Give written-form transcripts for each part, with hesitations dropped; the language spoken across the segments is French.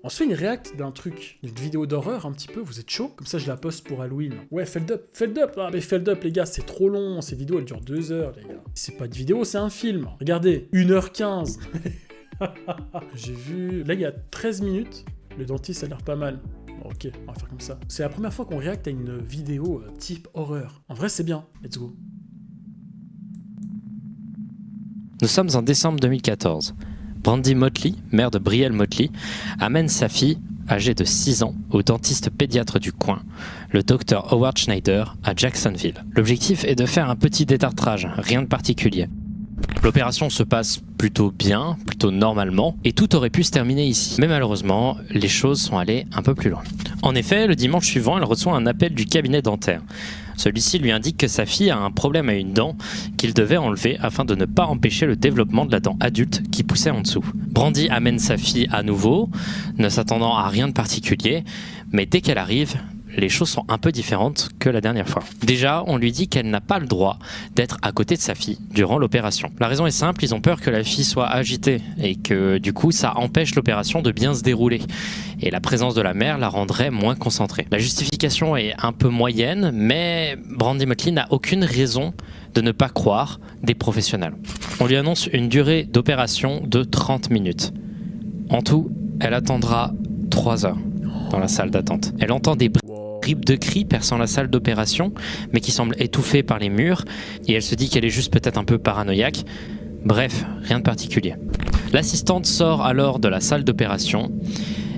On se fait une réact d'un truc, d'une vidéo d'horreur un petit peu, vous êtes chaud? Comme ça je la poste pour Halloween. Ouais, felt up. Ah mais felt up les gars, c'est trop long, ces vidéos elles durent 2 heures les gars. C'est pas une vidéo, c'est un film. Regardez, 1h15. J'ai vu... Là il y a 13 minutes, le dentiste a l'air pas mal. Bon, ok, on va faire comme ça. C'est la première fois qu'on réacte à une vidéo type horreur. En vrai c'est bien, let's go. Nous sommes en décembre 2014. Brandy Motley, mère de Brielle Motley, amène sa fille, âgée de 6 ans, au dentiste pédiatre du coin, le Dr Howard Schneider, à Jacksonville. L'objectif est de faire un petit détartrage, rien de particulier. L'opération se passe plutôt bien, plutôt normalement, et tout aurait pu se terminer ici. Mais malheureusement, les choses sont allées un peu plus loin. En effet, le dimanche suivant, elle reçoit un appel du cabinet dentaire. Celui-ci lui indique que sa fille a un problème à une dent qu'il devait enlever afin de ne pas empêcher le développement de la dent adulte qui poussait en dessous. Brandy amène sa fille à nouveau, ne s'attendant à rien de particulier, mais dès qu'elle arrive, les choses sont un peu différentes que la dernière fois. Déjà, on lui dit qu'elle n'a pas le droit d'être à côté de sa fille durant l'opération. La raison est simple, ils ont peur que la fille soit agitée et que du coup ça empêche l'opération de bien se dérouler. Et la présence de la mère la rendrait moins concentrée. La justification est un peu moyenne, mais Brandy Motley n'a aucune raison de ne pas croire des professionnels. On lui annonce une durée d'opération de 30 minutes. En tout, elle attendra 3 heures dans la salle d'attente. Elle entend des bribes de cris perçant la salle d'opération, mais qui semblent étouffées par les murs, et elle se dit qu'elle est juste peut-être un peu paranoïaque. Bref, rien de particulier. L'assistante sort alors de la salle d'opération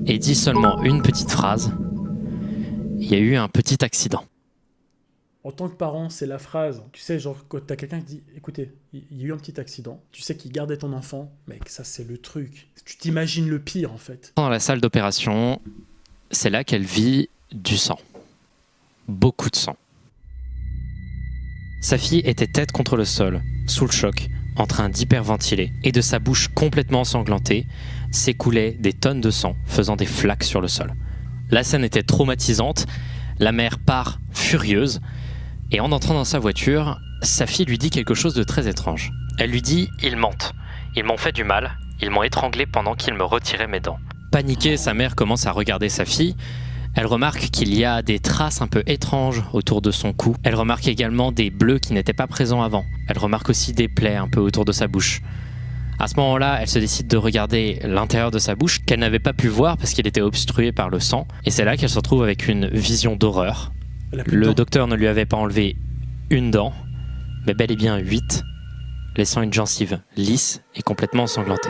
et dit seulement une petite phrase. Il y a eu un petit accident. En tant que parent, c'est la phrase. Tu sais, genre, quand t'as quelqu'un qui dit « Écoutez, il y a eu un petit accident. Tu sais qu'il gardait ton enfant. Mec, ça, c'est le truc. Tu t'imagines le pire, en fait. » Dans la salle d'opération, c'est là qu'elle vit du sang. Beaucoup de sang. Sa fille était tête contre le sol, sous le choc, en train d'hyperventiler, et de sa bouche complètement ensanglantée, s'écoulaient des tonnes de sang, faisant des flaques sur le sol. La scène était traumatisante, la mère part furieuse, et en entrant dans sa voiture, sa fille lui dit quelque chose de très étrange. Elle lui dit « Ils mentent, ils m'ont fait du mal, ils m'ont étranglé pendant qu'ils me retiraient mes dents. » Paniquée, sa mère commence à regarder sa fille. Elle remarque qu'il y a des traces un peu étranges autour de son cou. Elle remarque également des bleus qui n'étaient pas présents avant. Elle remarque aussi des plaies un peu autour de sa bouche. À ce moment-là, elle se décide de regarder l'intérieur de sa bouche, qu'elle n'avait pas pu voir parce qu'il était obstrué par le sang. Et c'est là qu'elle se retrouve avec une vision d'horreur. Le docteur ne lui avait pas enlevé une dent, mais bel et bien 8, laissant une gencive lisse et complètement ensanglantée.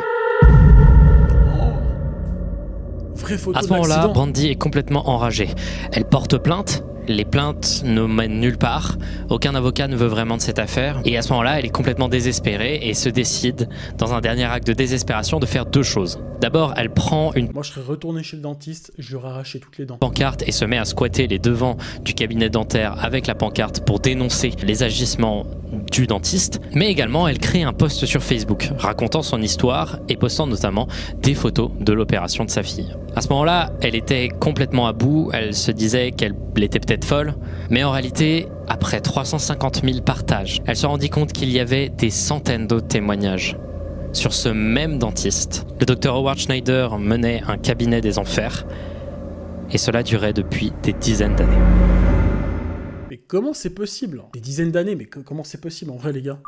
À ce moment-là, Brandy est complètement enragée. Elle porte plainte. Les plaintes ne mènent nulle part. Aucun avocat ne veut vraiment de cette affaire. Et à ce moment-là, elle est complètement désespérée et se décide, dans un dernier acte de désespération, de faire 2 choses. D'abord, elle prend une... Moi, je serais retourné chez le dentiste, je lui aurais arraché toutes les dents. Pancarte et se met à squatter les devants du cabinet dentaire avec la pancarte pour dénoncer les agissements du dentiste. Mais également, elle crée un post sur Facebook racontant son histoire et postant notamment des photos de l'opération de sa fille. À ce moment-là, elle était complètement à bout, elle se disait qu'elle était peut-être folle, mais en réalité, après 350 000 partages, elle se rendit compte qu'il y avait des centaines d'autres témoignages sur ce même dentiste. Le Dr Howard Schneider menait un cabinet des enfers, et cela durait depuis des dizaines d'années. Mais comment c'est possible? Des dizaines d'années, mais comment c'est possible en vrai les gars?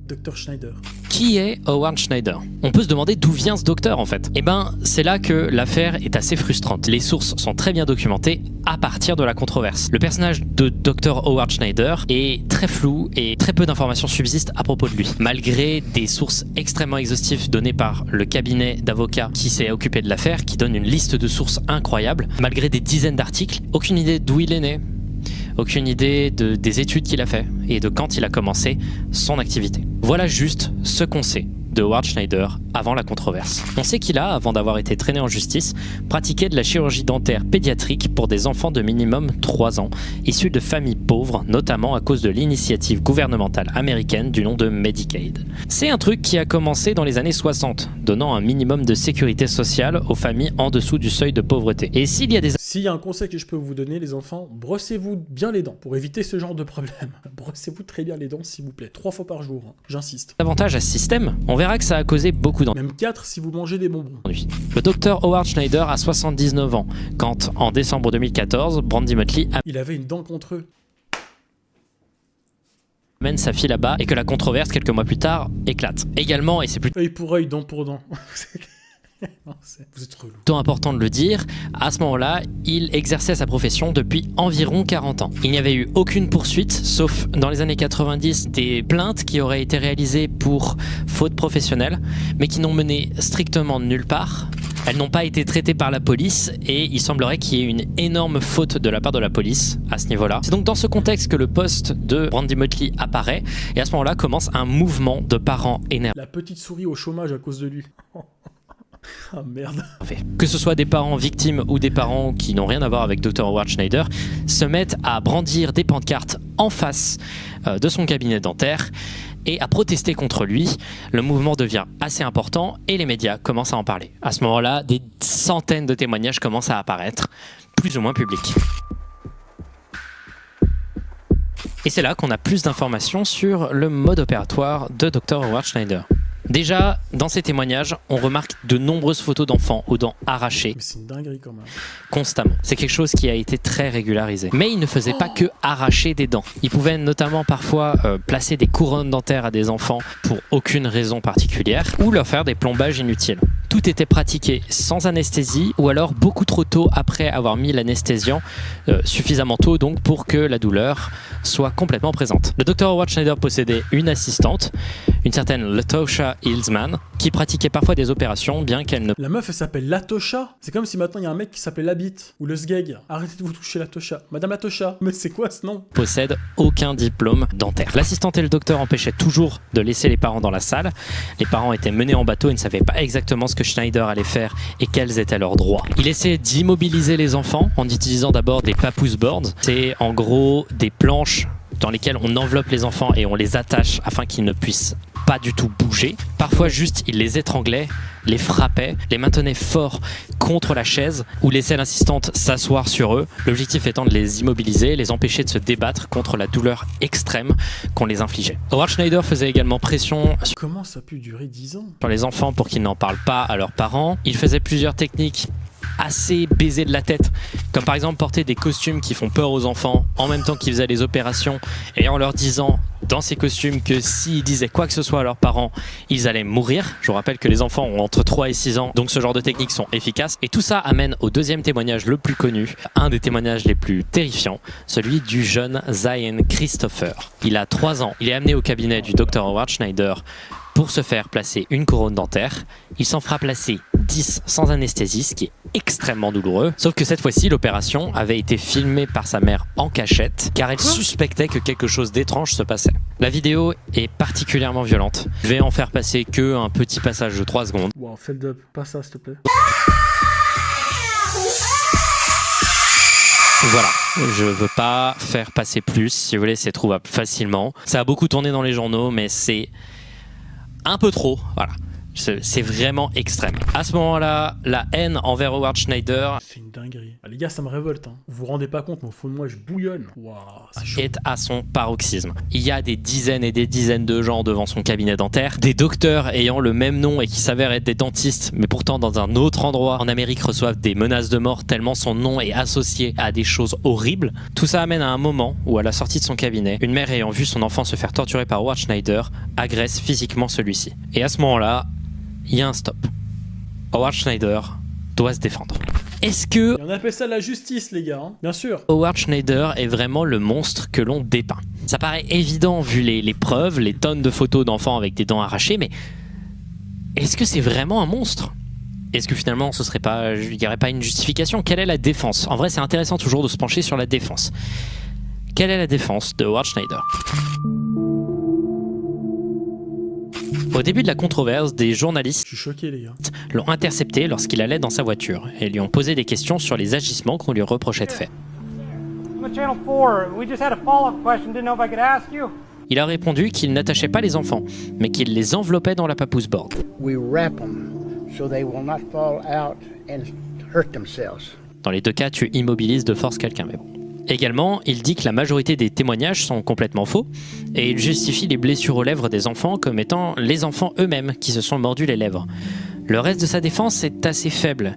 Dr Schneider. Qui est Howard Schneider? On peut se demander d'où vient ce docteur en fait. Eh ben, c'est là que l'affaire est assez frustrante. Les sources sont très bien documentées à partir de la controverse. Le personnage de Dr Howard Schneider est très flou et très peu d'informations subsistent à propos de lui. Malgré des sources extrêmement exhaustives données par le cabinet d'avocats qui s'est occupé de l'affaire, qui donne une liste de sources incroyable, malgré des dizaines d'articles, aucune idée d'où il est né. Aucune idée des études qu'il a fait et de quand il a commencé son activité. Voilà juste ce qu'on sait de Howard Schneider avant la controverse. On sait qu'il a, avant d'avoir été traîné en justice, pratiqué de la chirurgie dentaire pédiatrique pour des enfants de minimum 3 ans, issus de familles pauvres, notamment à cause de l'initiative gouvernementale américaine du nom de Medicaid. C'est un truc qui a commencé dans les années 60, donnant un minimum de sécurité sociale aux familles en dessous du seuil de pauvreté. Et s'il y a des... S'il y a un conseil que je peux vous donner, les enfants, brossez-vous bien les dents pour éviter ce genre de problème. Brossez-vous très bien les dents, s'il vous plaît. 3 fois par jour, hein. J'insiste. Avantage à ce système envers verra que ça a causé beaucoup Même 4 si vous mangez des bonbons. d'ennuis. Le docteur Howard Schneider a 79 ans quand, en décembre 2014, Brandy Motley Il avait une dent contre eux. amène sa fille là-bas et que la controverse, quelques mois plus tard, éclate. Également, et c'est Œil pour œil, dent pour dent. Non, vous êtes relou. plutôt important de le dire, à ce moment-là, il exerçait sa profession depuis environ 40 ans. Il n'y avait eu aucune poursuite, sauf dans les années 90, des plaintes qui auraient été réalisées pour faute professionnelle, mais qui n'ont mené strictement nulle part. Elles n'ont pas été traitées par la police et il semblerait qu'il y ait une énorme faute de la part de la police à ce niveau-là. C'est donc dans ce contexte que le poste de Brandy Motley apparaît et à ce moment-là commence un mouvement de parents énervés. La petite souris au chômage à cause de lui. Ah merde. Que ce soit des parents victimes ou des parents qui n'ont rien à voir avec Dr. Howard Schneider, se mettent à brandir des pancartes en face de son cabinet dentaire et à protester contre lui. Le mouvement devient assez important et les médias commencent à en parler. À ce moment-là, des centaines de témoignages commencent à apparaître, plus ou moins publics. Et c'est là qu'on a plus d'informations sur le mode opératoire de Dr. Howard Schneider. Déjà, dans ces témoignages, on remarque de nombreuses photos d'enfants aux dents arrachées Mais c'est une dinguerie quand même. constamment. C'est quelque chose qui a été très régularisé. Mais il ne faisait pas que arracher des dents. Il pouvait notamment parfois placer des couronnes dentaires à des enfants pour aucune raison particulière ou leur faire des plombages inutiles. Tout était pratiqué sans anesthésie ou alors beaucoup trop tôt après avoir mis l'anesthésiant, suffisamment tôt donc pour que la douleur soit complètement présente. Le Dr. Howard Schneider possédait une assistante, une certaine Latosha Hillsman, qui pratiquait parfois des opérations bien qu'elle ne La meuf elle s'appelle Latosha. C'est comme si maintenant il y a un mec qui s'appelait Labit ou le Sgeg. Arrêtez de vous toucher Latosha. Madame Latosha. Mais c'est quoi ce nom? possède aucun diplôme dentaire. L'assistante et le docteur empêchaient toujours de laisser les parents dans la salle. Les parents étaient menés en bateau et ne savaient pas exactement ce que Schneider allait faire et quels étaient leurs droits. Il essayait d'immobiliser les enfants en utilisant d'abord des papoose boards. C'est en gros des planches dans lesquelles on enveloppe les enfants et on les attache afin qu'ils ne puissent pas du tout bouger. Parfois juste il les étranglait, les frappait, les maintenait fort contre la chaise ou laissait l'assistante s'asseoir sur eux, l'objectif étant de les immobiliser, les empêcher de se débattre contre la douleur extrême qu'on les infligeait. Howard Schneider faisait également pression Comment ça a pu durer 10 ans? sur les enfants pour qu'ils n'en parlent pas à leurs parents. Il faisait plusieurs techniques assez baisées de la tête, comme par exemple porter des costumes qui font peur aux enfants en même temps qu'ils faisaient les opérations et en leur disant dans ces costumes que s'ils disaient quoi que ce soit à leurs parents, ils allaient mourir. Je vous rappelle que les enfants ont entre 3 et 6 ans, donc ce genre de techniques sont efficaces. Et tout ça amène au deuxième témoignage le plus connu, un des témoignages les plus terrifiants, celui du jeune Zion Christopher. Il a 3 ans, il est amené au cabinet du Dr. Howard Schneider pour se faire placer une couronne dentaire. Il s'en fera placer 10 sans anesthésie, ce qui est extrêmement douloureux. Sauf que cette fois-ci, l'opération avait été filmée par sa mère en cachette, car elle suspectait que quelque chose d'étrange se passait. La vidéo est particulièrement violente. Je vais en faire passer que un petit passage de 3 secondes. Wow, fais le dub. Pas ça, s'il te plaît. Voilà, je veux pas faire passer plus, si vous voulez, c'est trouvable facilement. Ça a beaucoup tourné dans les journaux, mais c'est un peu trop, voilà. C'est vraiment extrême. À ce moment-là, la haine envers Howard Schneider C'est une dinguerie. Ah, les gars, ça me révolte. Hein. Vous vous rendez pas compte, mais au fond de moi, je bouillonne. Waouh, c'est chaud. est à son paroxysme. Il y a des dizaines et des dizaines de gens devant son cabinet dentaire, des docteurs ayant le même nom et qui s'avèrent être des dentistes, mais pourtant dans un autre endroit en Amérique reçoivent des menaces de mort tellement son nom est associé à des choses horribles. Tout ça amène à un moment où, à la sortie de son cabinet, une mère ayant vu son enfant se faire torturer par Howard Schneider agresse physiquement celui-ci. Et à ce moment-là, il y a un stop. Howard Schneider doit se défendre. Est-ce que Et on appelle ça la justice, les gars. Hein. Bien sûr. Howard Schneider est vraiment le monstre que l'on dépeint? Ça paraît évident vu les preuves, les tonnes de photos d'enfants avec des dents arrachées, mais est-ce que c'est vraiment un monstre? Est-ce que finalement il n'y aurait pas une justification? Quelle est la défense? En vrai, c'est intéressant toujours de se pencher sur la défense. Quelle est la défense de Howard Schneider? Au début de la controverse, des journalistes Je suis choqué, les gars. l'ont intercepté lorsqu'il allait dans sa voiture et lui ont posé des questions sur les agissements qu'on lui reprochait de faire. I'm at Channel 4. We just had a follow-up question. Didn't know if I could ask you. Il a répondu qu'il n'attachait pas les enfants, mais qu'il les enveloppait dans la papoose board. We wrap them so they will not fall out and hurt themselves. Dans les deux cas, tu immobilises de force quelqu'un, mais bon. Également, il dit que la majorité des témoignages sont complètement faux et il justifie les blessures aux lèvres des enfants comme étant les enfants eux-mêmes qui se sont mordus les lèvres. Le reste de sa défense est assez faible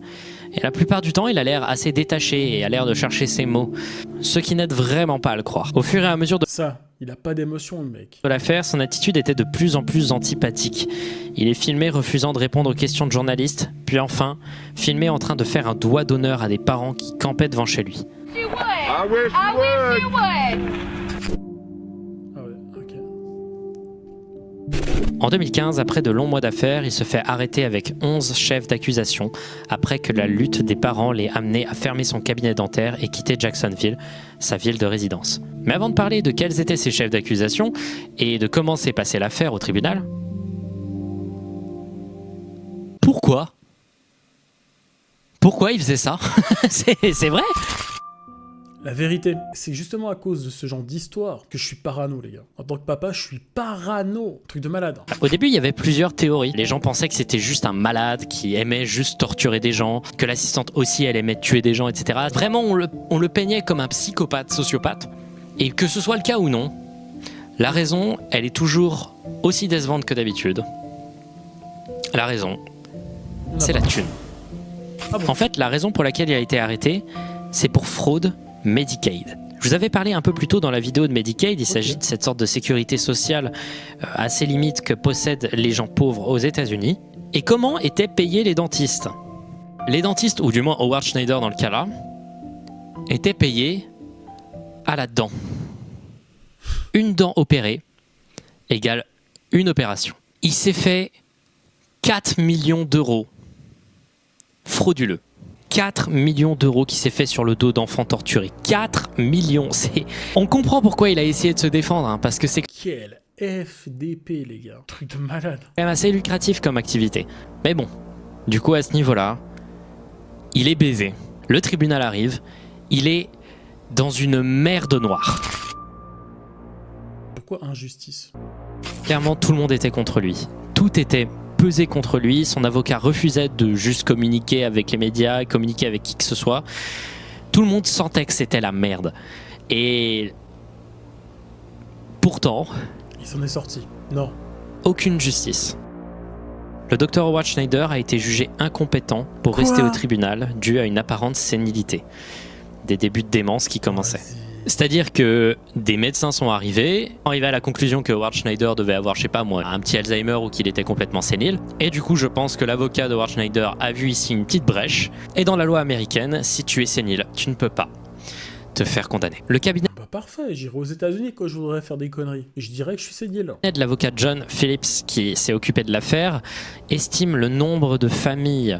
et la plupart du temps il a l'air assez détaché et a l'air de chercher ses mots, ce qui n'aide vraiment pas à le croire. Au fur et à mesure de Ça, il a pas d'émotion, le mec. l'affaire, son attitude était de plus en plus antipathique. Il est filmé refusant de répondre aux questions de journalistes, puis enfin, filmé en train de faire un doigt d'honneur à des parents qui campaient devant chez lui. You would. I wish you would. would. Ah ouais, ok. En 2015, après de longs mois d'affaires, il se fait arrêter avec 11 chefs d'accusation après que la lutte des parents l'ait amené à fermer son cabinet dentaire et quitter Jacksonville, sa ville de résidence. Mais avant de parler de quels étaient ces chefs d'accusation et de comment s'est passée l'affaire au tribunal, pourquoi il faisait ça? C'est vrai? La vérité, c'est justement à cause de ce genre d'histoire que je suis parano, les gars. En tant que papa, je suis parano. Truc de malade. Au début, il y avait plusieurs théories. Les gens pensaient que c'était juste un malade qui aimait juste torturer des gens, que l'assistante aussi, elle aimait tuer des gens, etc. Vraiment, on le peignait comme un psychopathe, sociopathe. Et que ce soit le cas ou non, la raison, elle est toujours aussi décevante que d'habitude. La raison, c'est la thune. Ah bon. En fait, la raison pour laquelle il a été arrêté, c'est pour fraude Medicaid. Je vous avais parlé un peu plus tôt dans la vidéo de Medicaid, il s'agit de cette sorte de sécurité sociale assez limite que possèdent les gens pauvres aux États-Unis. Et comment étaient payés les dentistes? Les dentistes, ou du moins Howard Schneider dans le cas là, étaient payés à la dent. Une dent opérée égale une opération. Il s'est fait 4 millions d'euros frauduleux. 4 millions d'euros qui s'est fait sur le dos d'enfants torturés. 4 millions, On comprend pourquoi il a essayé de se défendre, hein, parce que c'est Quel FDP, les gars. Truc de malade. quand même assez lucratif comme activité. Mais bon, du coup à ce niveau-là, il est baisé. Le tribunal arrive, il est dans une merde noire. Pourquoi injustice? Clairement, tout le monde était contre lui. Tout était pesé contre lui. Son avocat refusait de juste communiquer avec les médias, communiquer avec qui que ce soit. Tout le monde sentait que c'était la merde. Et pourtant, Il s'en est sorti. Non. aucune justice. Le docteur Howard Schneider a été jugé incompétent pour Quoi? rester au tribunal dû à une apparente sénilité. Des débuts de démence qui commençaient. Vas-y. C'est-à-dire que des médecins sont arrivés à la conclusion que Howard Schneider devait avoir, je sais pas moi, un petit Alzheimer ou qu'il était complètement sénile. Et du coup, je pense que l'avocat de Howard Schneider a vu ici une petite brèche. Et dans la loi américaine, si tu es sénile, tu ne peux pas te faire condamner. Le cabinet Bah parfait, j'irai aux États-Unis quand je voudrais faire des conneries. Et je dirais que je suis sénile. de l'avocat John Phillips, qui s'est occupé de l'affaire, estime le nombre de familles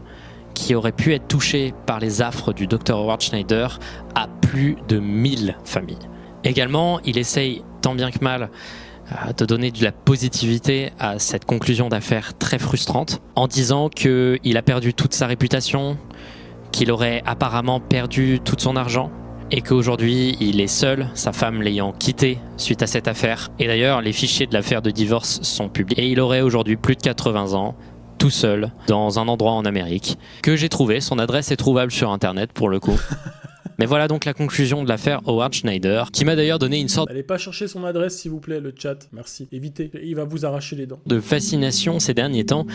qui auraient pu être touchées par les affres du Dr Howard Schneider à plus de 1000 familles. Également, il essaye tant bien que mal de donner de la positivité à cette conclusion d'affaire très frustrante, en disant qu'il a perdu toute sa réputation, qu'il aurait apparemment perdu tout son argent, et qu'aujourd'hui il est seul, sa femme l'ayant quitté suite à cette affaire. Et d'ailleurs, les fichiers de l'affaire de divorce sont publiés, et il aurait aujourd'hui plus de 80 ans, tout seul, dans un endroit en Amérique, que j'ai trouvé. Son adresse est trouvable sur internet pour le coup. Mais voilà donc la conclusion de l'affaire Howard Schneider, qui m'a d'ailleurs donné une sorte Allez pas chercher son adresse s'il vous plaît, le chat. Merci. Évitez. Il va vous arracher les dents. de fascination ces derniers temps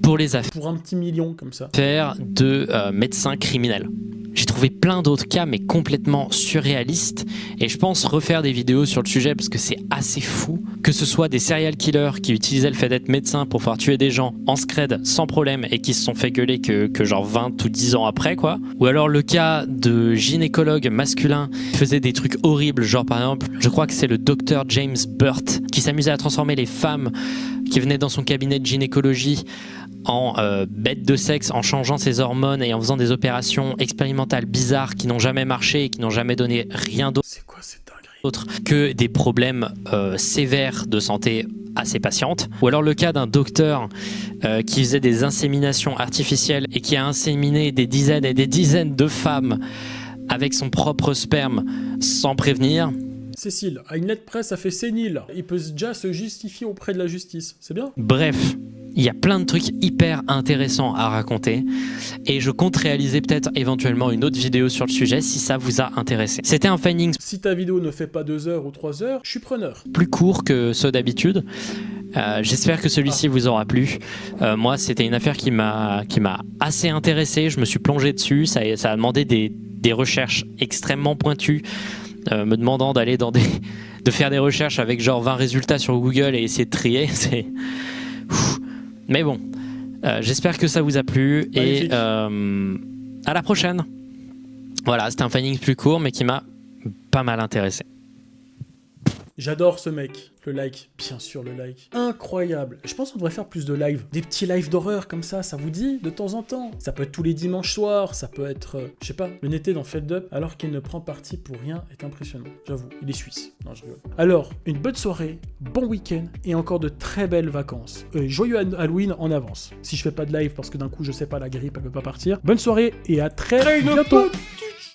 pour les Pour un petit million comme ça. affaires de médecins criminels. J'ai trouvé plein d'autres cas, mais complètement surréalistes, et je pense refaire des vidéos sur le sujet parce que c'est assez fou. Que ce soit des serial killers qui utilisaient le fait d'être médecin pour pouvoir tuer des gens en scred sans problème et qui se sont fait gueuler que genre 20 ou 10 ans après, quoi. Ou alors le cas de gynécologues masculins qui faisaient des trucs horribles, genre par exemple, je crois que c'est le docteur James Burt qui s'amusait à transformer les femmes qui venaient dans son cabinet de gynécologie en bêtes de sexe, en changeant ses hormones et en faisant des opérations expérimentales bizarres qui n'ont jamais marché et qui n'ont jamais donné rien C'est quoi cette dinguerie? d'autre que des problèmes sévères de santé à ses patientes. Ou alors le cas d'un docteur qui faisait des inséminations artificielles et qui a inséminé des dizaines et des dizaines de femmes avec son propre sperme sans prévenir. Cécile, à une lettre près, ça fait sénile. Il peut déjà se justifier auprès de la justice. C'est bien? Bref, il y a plein de trucs hyper intéressants à raconter et je compte réaliser peut-être éventuellement une autre vidéo sur le sujet si ça vous a intéressé. C'était un finding Si ta vidéo ne fait pas 2 heures ou 3 heures, je suis preneur. plus court que ceux d'habitude. J'espère que celui-ci vous aura plu. Moi, c'était une affaire qui m'a assez intéressé. Je me suis plongé dessus. Ça a demandé des recherches extrêmement pointues, me demandant d'aller de faire des recherches avec genre 20 résultats sur Google et essayer de trier. Mais bon, j'espère que ça vous a plu. Magnifique. Et à la prochaine. Voilà, c'était un finding plus court mais qui m'a pas mal intéressé. J'adore ce mec. Le like, bien sûr le like. Incroyable. Je pense qu'on devrait faire plus de live. Des petits lives d'horreur comme ça vous dit de temps en temps. Ça peut être tous les dimanches soirs, ça peut être, je sais pas, le Nété dans Feld Up, alors qu'il ne prend parti pour rien, est impressionnant. J'avoue, il est suisse. Non, je rigole. Alors, une bonne soirée, bon week-end et encore de très belles vacances. Joyeux Halloween en avance. Si je fais pas de live parce que d'un coup, je sais pas, la grippe, elle peut pas partir. Bonne soirée et à très bientôt.